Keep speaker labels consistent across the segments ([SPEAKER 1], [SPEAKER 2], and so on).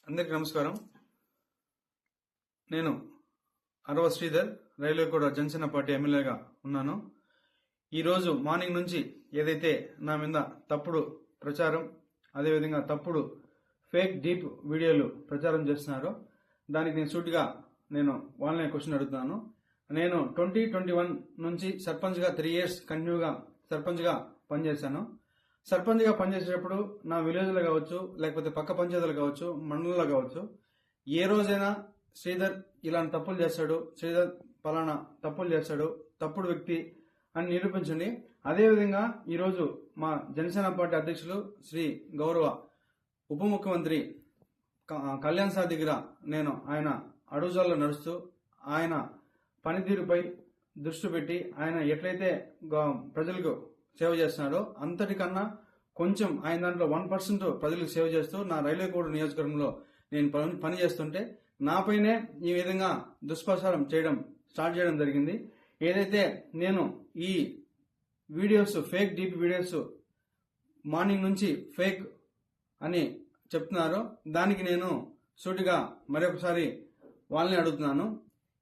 [SPEAKER 1] అందరికీ నమస్కారం. నేను అరవ శ్రీధర్, రైల్వేగూడ జనసేన పార్టీ ఎమ్మెల్యేగా ఉన్నాను. ఈరోజు మార్నింగ్ నుంచి ఏదైతే నా మీద తప్పుడు ప్రచారం, అదేవిధంగా తప్పుడు ఫేక్ డీప్ వీడియోలు ప్రచారం చేస్తున్నారో దానికి నేను సూటిగా వాళ్ళనే క్వశ్చన్ అడుగుతున్నాను. నేను 2021 నుంచి సర్పంచ్గా 3 years కంటిన్యూగా సర్పంచ్గా పనిచేశాను. సర్పంచ్గా పనిచేసేటప్పుడు నా విలేజ్లో కావచ్చు, లేకపోతే పక్క పంచాయతీలు కావచ్చు, మండలంలో కావచ్చు, ఏ రోజైనా శ్రీధర్ ఇలాంటి తప్పులు చేస్తాడు, శ్రీధర్ పలానా తప్పులు చేస్తాడు, తప్పుడు వ్యక్తి అని నిరూపించండి. అదేవిధంగా ఈరోజు మా జనసేన పార్టీ అధ్యక్షులు శ్రీ గౌరవ ఉప ముఖ్యమంత్రి కళ్యాణ్ సార్ దగ్గర ఆయన అడుగుజాల్లో నడుస్తూ ఆయన పనితీరుపై దృష్టి పెట్టి ఆయన ఎట్లయితే ప్రజలకు సేవ చేస్తున్నాడో అంతటికన్నా కొంచెం ఆయన దాంట్లో 1% ప్రజలకు సేవ చేస్తూ నా రైల్వేగూడ నియోజకవర్గంలో నేను పని చేస్తుంటే నాపైనే ఈ విధంగా దుష్ప్రచారం స్టార్ట్ చేయడం జరిగింది. ఏదైతే నేను ఈ videos fake deep videos morning నుంచి ఫేక్ అని చెప్తున్నారో దానికి నేను సూటిగా మరొకసారి వాళ్ళని అడుగుతున్నాను.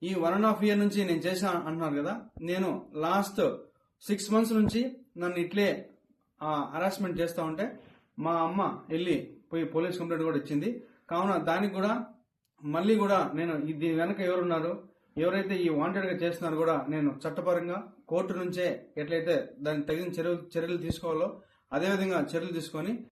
[SPEAKER 1] ఈ 1.5 year నుంచి నేను చేశా అంటున్నారు కదా, నేను లాస్ట్ 6 months నుంచి నన్ను ఇట్లే హరాస్మెంట్ చేస్తూ ఉంటే మా అమ్మ వెళ్ళి పోయి పోలీస్ కంప్లైంట్ కూడా ఇచ్చింది. కావున దానికి కూడా మళ్ళీ కూడా నేను దీని వెనక ఎవరున్నారు, ఎవరైతే ఈ వాంటెడ్గా చేస్తున్నారో కూడా నేను చట్టపరంగా కోర్టు నుంచే ఎట్లయితే దానికి తగిన చర్యలు తీసుకోవాలో అదేవిధంగా చర్యలు తీసుకొని